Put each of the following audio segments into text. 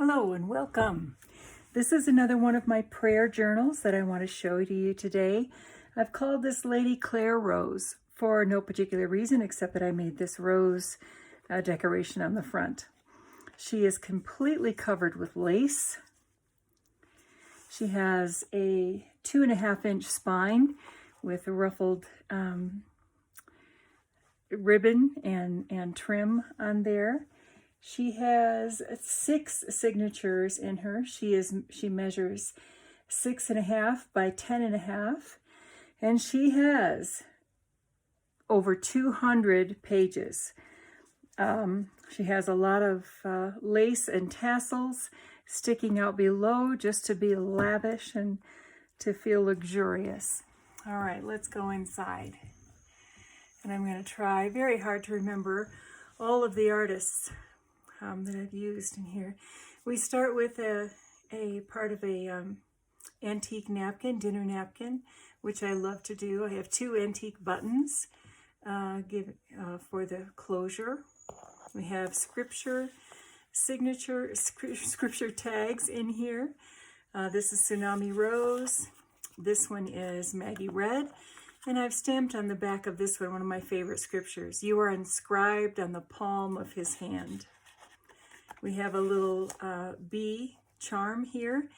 Hello and welcome. This is another one of my prayer journals that I want to show to you today. I've called this lady Claire Rose for no particular reason except that I made this rose decoration on the front. She is completely covered with lace. She has a 2.5-inch spine with a ruffled ribbon and trim on there. She has 6 signatures in her. She measures 6.5 by 10.5, and she has over 200 pages. She has a lot of lace and tassels sticking out below just to be lavish and to feel luxurious. All right, let's go inside. And I'm going to try very hard to remember all of the artists that I've used in here. We start with a part of a antique napkin, dinner napkin, which I love to do. I have 2 antique buttons for the closure. We have scripture tags in here. This is Tsunami Rose. This one is Maggie Red. And I've stamped on the back of this one of my favorite scriptures. You are inscribed on the palm of his hand. We have a little bee charm here.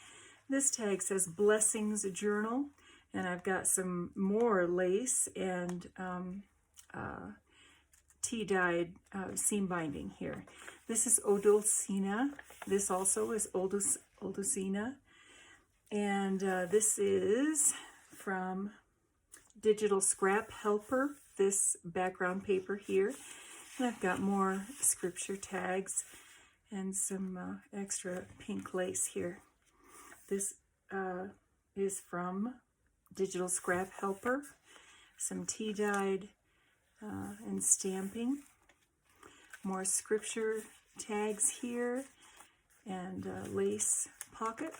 This tag says Blessings Journal, and I've got some more lace and tea-dyed seam binding here. This is Odulcina. This also is Odulcina. And this is from Digital Scrap Helper, this background paper here. And I've got more scripture tags and some extra pink lace here. This is from Digital Scrap Helper, some tea-dyed and stamping, more scripture tags here, and lace pocket.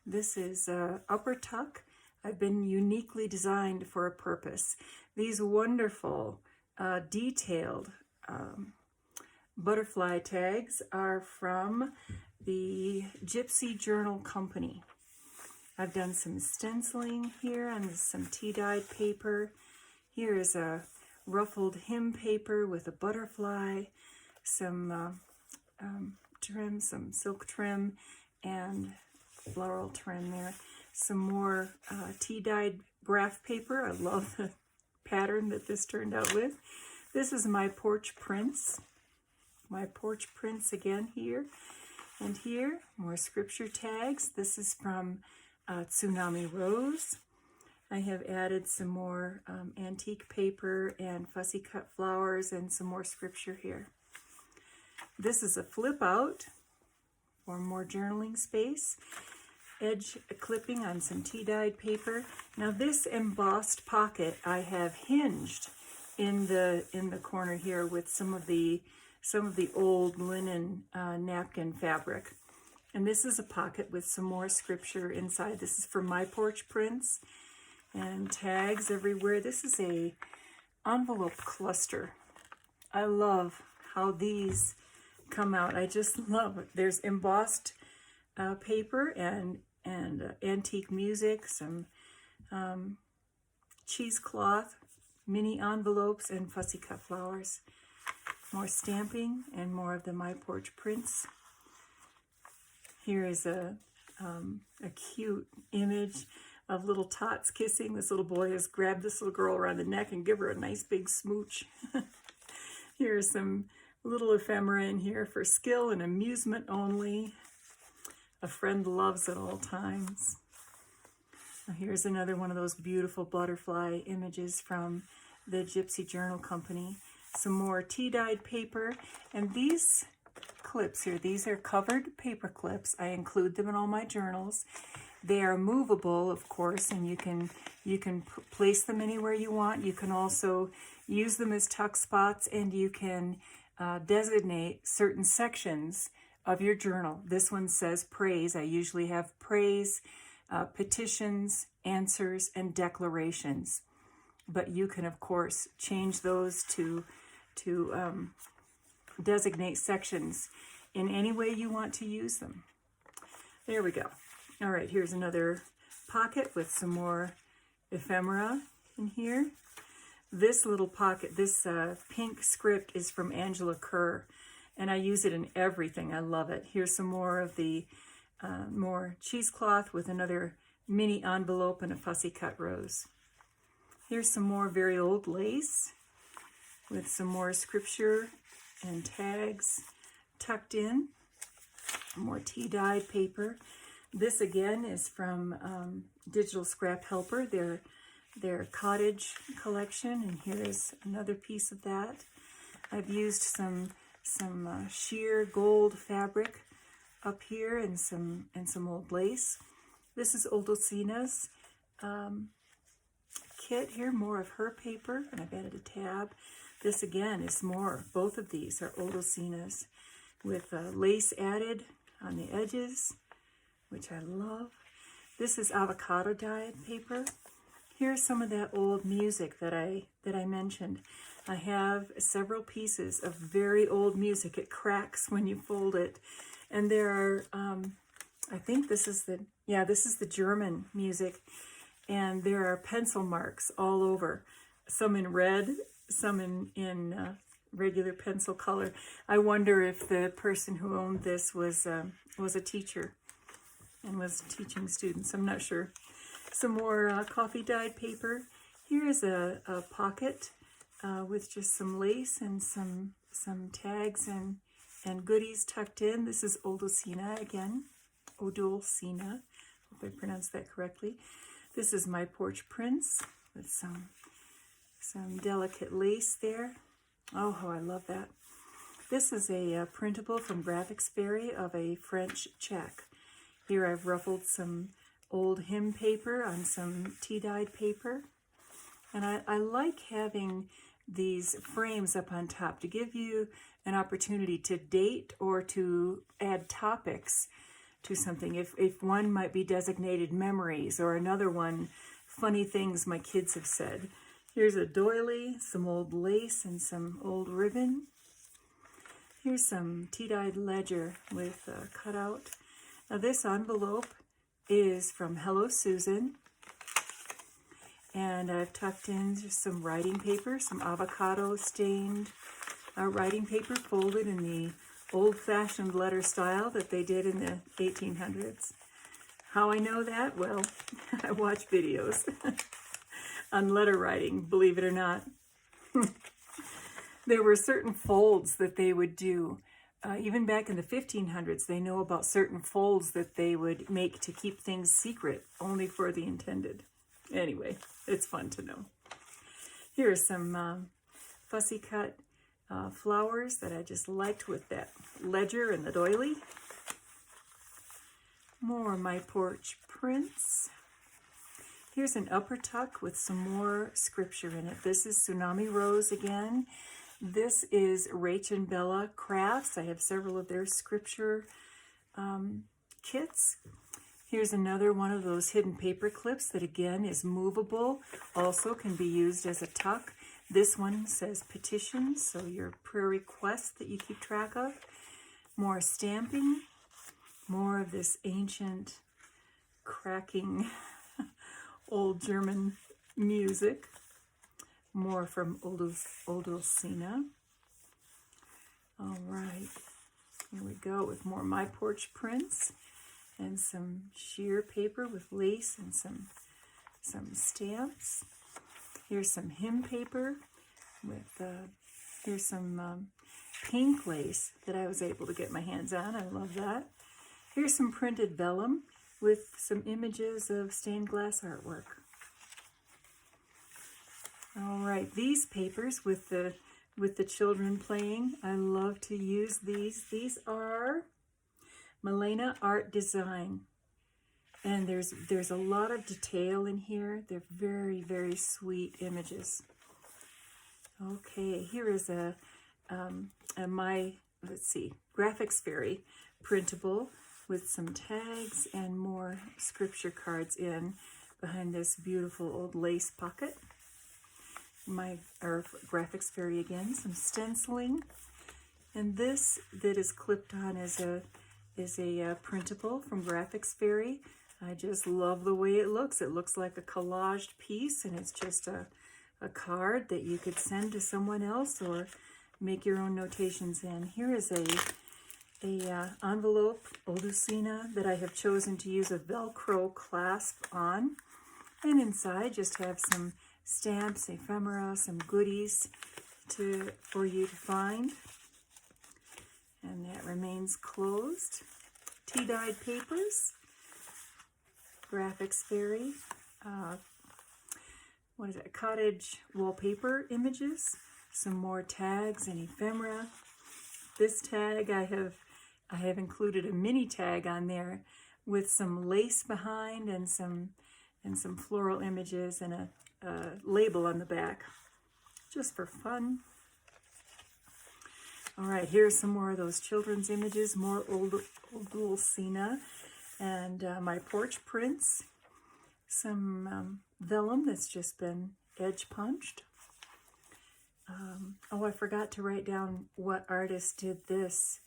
This is Upper Tuck. I've been uniquely designed for a purpose. These wonderful detailed butterfly tags are from the Gypsy Journal Company. I've done some stenciling here on some tea-dyed paper. Here is a ruffled hem paper with a butterfly, some trim, some silk trim, and floral trim there. Some more tea-dyed graph paper. I love the pattern that this turned out with. This is my Porch Prints. My Porch Prints again here. And here, more scripture tags. This is from Tsunami Rose. I have added some more antique paper and fussy cut flowers and some more scripture here. This is a flip out for more journaling space. Edge clipping on some tea-dyed paper. Now this embossed pocket I have hinged in the corner here with some of the old linen napkin fabric. And this is a pocket with some more scripture inside. This is from my Porch Prints, and tags everywhere. This is a envelope cluster. I love how these come out. I just love it. There's embossed paper and antique music, some cheesecloth, mini envelopes, and fussy cut flowers. More stamping and more of the My Porch Prints. Here is a cute image of little tots kissing. This little boy has grabbed this little girl around the neck and give her a nice big smooch. Here are some little ephemera in here for skill and amusement only. A friend loves at all times. Now here's another one of those beautiful butterfly images from the Gypsy Journal Company. Some more tea-dyed paper, and these clips here, these are covered paper clips. I include them in all my journals. They are movable, of course, and you can place them anywhere you want. You can also use them as tuck spots, and you can designate certain sections of your journal. This one says praise. I usually have praise, petitions, answers, and declarations. But you can, of course, change those to designate sections in any way you want to use them. There we go. All right, here's another pocket with some more ephemera in here. This little pocket, this pink script is from Angela Kerr, and I use it in everything. I love it. Here's some more of the more cheesecloth with another mini envelope and a fussy cut rose. Here's some more very old lace with some more scripture and tags tucked in. More tea-dyed paper. This again is from Digital Scrap Helper, their cottage collection, and here is another piece of that. I've used some sheer gold fabric up here and some old lace. This is Odulcina's kit here, more of her paper, and I've added a tab. This again is more. Both of these are Odulcina's with lace added on the edges, which I love. This is avocado dyed paper. Here's some of that old music that I mentioned. I have several pieces of very old music. It cracks when you fold it. And there are, I think this is the German music. And there are pencil marks all over. Some in red, some in regular pencil color. I wonder if the person who owned this was a teacher and was teaching students. I'm not sure. Some more coffee dyed paper. Here is a pocket with just some lace and some tags and goodies tucked in. This is Odulcina again. Odulcina. Hope I pronounced that correctly. This is my Porch Prints with some delicate lace there. Oh, how I love that. This is a printable from Graphics Fairy of a French check. Here I've ruffled some old hymn paper on some tea-dyed paper. And I like having these frames up on top to give you an opportunity to date or to add topics to something. If one might be designated memories or another one, funny things my kids have said. Here's a doily, some old lace and some old ribbon. Here's some tea-dyed ledger with a cutout. Now this envelope is from Hello Susan, and I've tucked in just some writing paper, some avocado stained writing paper folded in the old-fashioned letter style that they did in the 1800s. How I know that? Well, I watch videos on letter writing, believe it or not. There were certain folds that they would do. Even back in the 1500s, they know about certain folds that they would make to keep things secret, only for the intended. Anyway, it's fun to know. Here are some fussy cut flowers that I just liked with that ledger and the doily. More my Porch Prints. Here's an upper tuck with some more scripture in it. This is Tsunami Rose again. This is Rach and Bella Crafts. I have several of their scripture kits. Here's another one of those hidden paper clips that again is movable. Also can be used as a tuck. This one says petitions, so your prayer requests that you keep track of. More stamping. More of this ancient, cracking, old German music. More from Odulcina. All right, here we go with more My Porch Prints and some sheer paper with lace and some stamps. Here's some hymn paper with, here's some pink lace that I was able to get my hands on. I love that. Here's some printed vellum with some images of stained glass artwork. All right, these papers with the children playing, I love to use these. These are Malena Art Design, and there's a lot of detail in here. They're very, very sweet images. Okay, here is let's see, Graphics Fairy printable with some tags and more scripture cards behind this beautiful old lace pocket. Graphics Fairy again, some stenciling. And this that is clipped on is a printable from Graphics Fairy. I just love the way it looks. It looks like a collaged piece, and it's just a card that you could send to someone else or make your own notations in. Here is a envelope, Odulcina, that I have chosen to use a Velcro clasp on. And inside just have some stamps, ephemera, some goodies for you to find. And that remains closed. Tea-dyed papers, Graphics Fairy, what is it, cottage wallpaper images, some more tags and ephemera. This tag, I have included a mini tag on there with some lace behind and some floral images and a label on the back, just for fun. All right, here's some more of those children's images, more Odulcina, and my Porch Prints, some vellum that's just been edge punched. Oh, I forgot to write down what artist did this.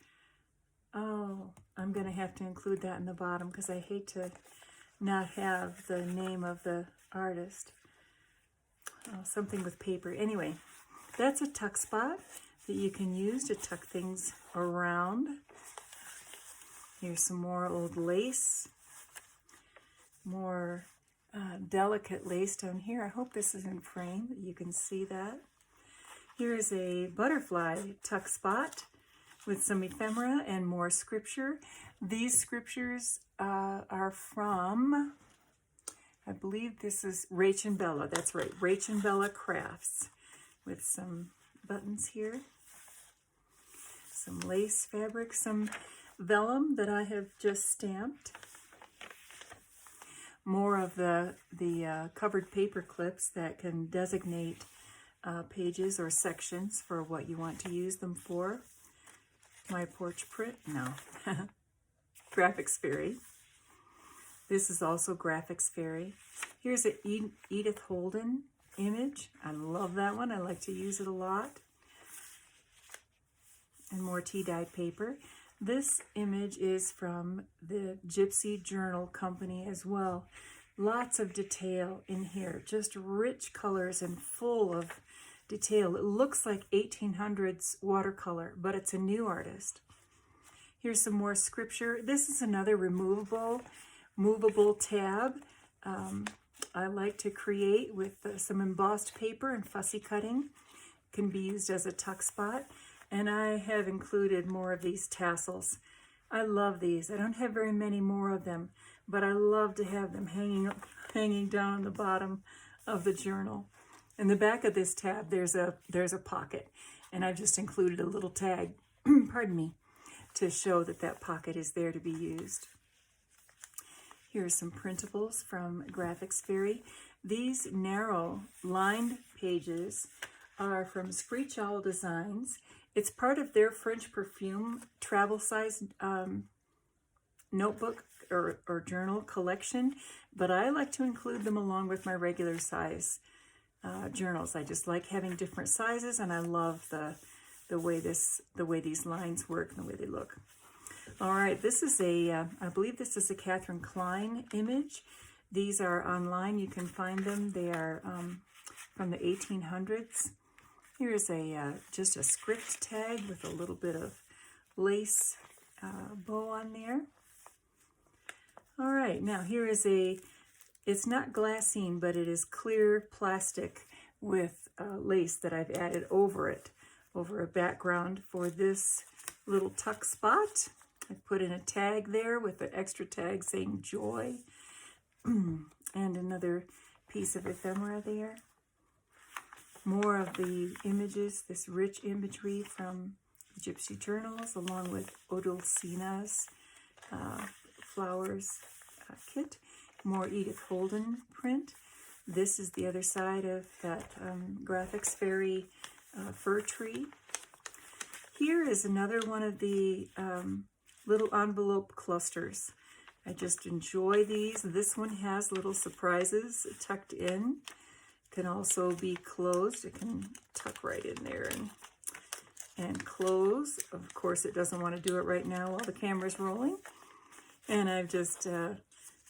Oh, I'm going to have to include that in the bottom because I hate to not have the name of the artist. Oh, something with paper. Anyway, that's a tuck spot that you can use to tuck things around. Here's some more old lace, more delicate lace down here. I hope this is in frame, that you can see that. Here's a butterfly tuck spot with some ephemera and more scripture. These scriptures are from, I believe this is Rach and Bella. That's right, Rach and Bella Crafts, with some buttons here, some lace fabric, some vellum that I have just stamped. More of the covered paper clips that can designate pages or sections for what you want to use them for. My Porch Print, no, Graphics Fairy. This is also Graphics Fairy. Here's an Edith Holden image. I love that one. I like to use it a lot. And more tea-dyed paper. This image is from the Gypsy Journal Company as well. Lots of detail in here, just rich colors and full of detail. It looks like 1800s watercolor, but it's a new artist. Here's some more scripture. This is another movable tab. I like to create with some embossed paper and fussy cutting. Can be used as a tuck spot. And I have included more of these tassels. I love these. I don't have very many more of them, but I love to have them hanging down on the bottom of the journal. In the back of this tab, there's a pocket, and I've just included a little tag, pardon me, to show that that pocket is there to be used. Here are some printables from Graphics Fairy. These narrow lined pages are from Screech Owl Designs. It's part of their French perfume travel size notebook or journal collection, but I like to include them along with my regular size journals. I just like having different sizes, and I love the way these lines work and the way they look. All right, this is I believe this is a Catherine Klein image. These are online. You can find them. They are from the 1800s. Here's just a script tag with a little bit of lace bow on there. All right, now here is it's not glassine, but it is clear plastic with lace that I've added over it, over a background for this little tuck spot. I put in a tag there with an extra tag saying joy, and another piece of ephemera there. More of the images, this rich imagery from Gypsy Journals, along with Odulcina's flowers kit. More Edith Holden print. This is the other side of that Graphics Fairy fir tree. Here is another one of the little envelope clusters. I just enjoy these. This one has little surprises tucked in. Can also be closed. It can tuck right in there and and close. Of course, it doesn't want to do it right now while the camera's rolling. And I've just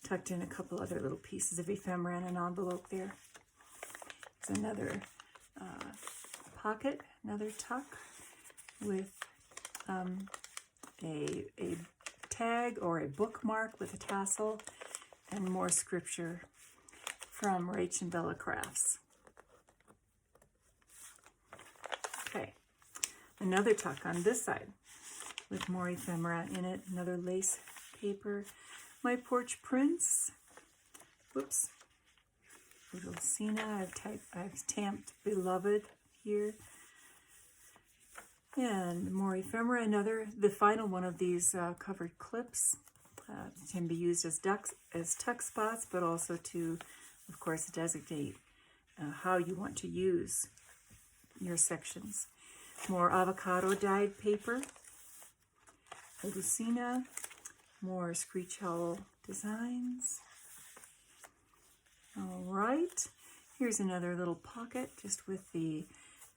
tucked in a couple other little pieces of ephemera in an envelope there. There's another pocket, another tuck with a tag or a bookmark with a tassel, and more scripture from Rach and Bella Crafts. Okay, another tuck on this side with more ephemera in it, another lace paper. My Porch Prints, whoops, Odulcina, I've stamped Beloved here. And more ephemera, the final one of these covered clips. Can be used as tuck spots, but also to, of course, designate how you want to use your sections. More avocado dyed paper, Odulcina, more Screech Owl Designs. All right, here's another little pocket just with the,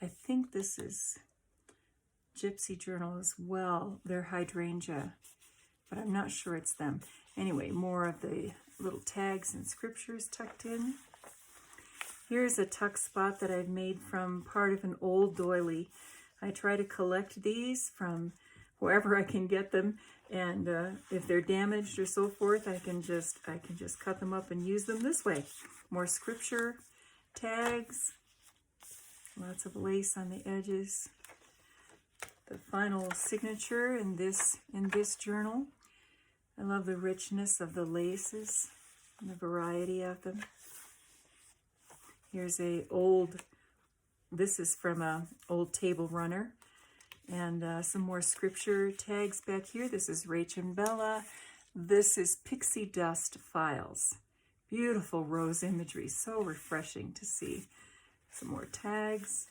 I think this is Gypsy Journal as well. They're hydrangea, but I'm not sure it's them. Anyway, more of the little tags and scriptures tucked in. Here's a tuck spot that I've made from part of an old doily. I try to collect these from wherever I can get them, and if they're damaged or so forth, I can just cut them up and use them this way. More scripture, tags, lots of lace on the edges. The final signature in this journal. I love the richness of the laces and the variety of them. Here's this is from an old table runner, and some more scripture tags back here. This is Rach and Bella. This is Pixie Dust Files. Beautiful rose imagery, so refreshing to see. Some more tags.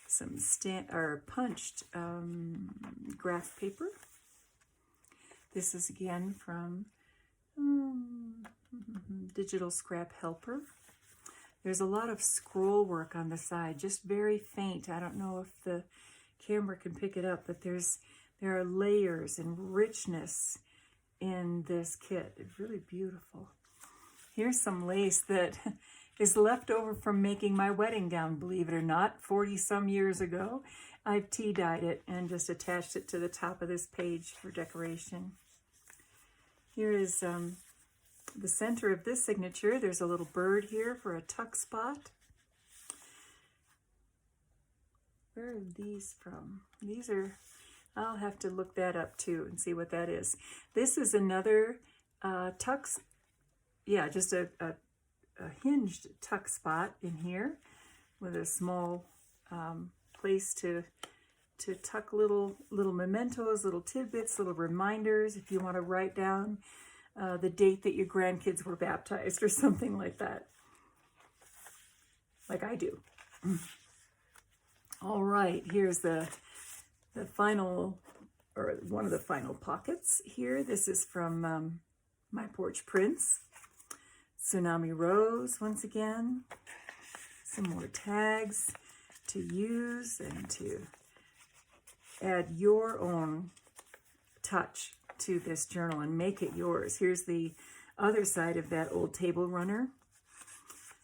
Some punched graph paper. This is again from Digital Scrap Helper. There's a lot of scroll work on the side, just very faint. I don't know if the camera can pick it up, but there are layers and richness in this kit. It's really beautiful. Here's some lace that is left over from making my wedding gown, believe it or not, 40-some years ago. I've tea-dyed it and just attached it to the top of this page for decoration. Here is the center of this signature. There's a little bird here for a tuck spot. Where are these from? These are, I'll have to look that up too and see what that is. This is another tucks, yeah, just a hinged tuck spot in here with a small place to tuck little mementos, little tidbits, little reminders if you want to write down the date that your grandkids were baptized or something like that, like I do. All right, here's the final, or one of the final pockets here. This is from my Porch Prints. Tsunami Rose, once again. Some more tags to use and to add your own touch to this journal and make it yours. Here's the other side of that old table runner.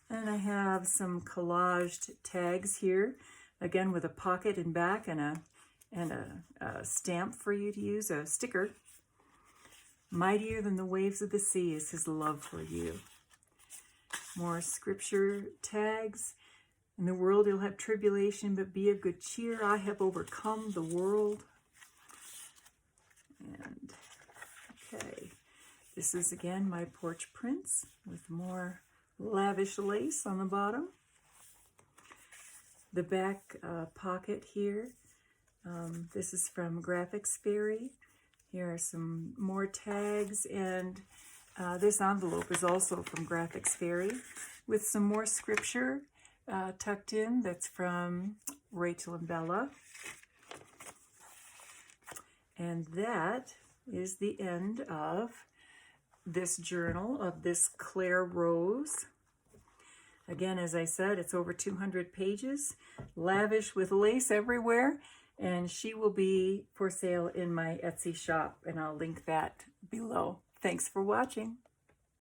And I have some collaged tags here, again with a pocket and back and a stamp for you to use, a sticker. Mightier than the waves of the sea is his love for you. More scripture tags. In the world you'll have tribulation, but be of good cheer. I have overcome the world. And okay, this is again my Porch Prints with more lavish lace on the bottom. The back pocket here. This is from Graphics Fairy. Here are some more tags, and this envelope is also from Graphics Fairy with some more scripture tucked in. That's from Rachel and Bella. And that is the end of this journal of this Claire Rose. Again, as I said, it's over 200 pages, lavish with lace everywhere. and she will be for sale in my Etsy shop, and I'll link that below. Thanks for watching.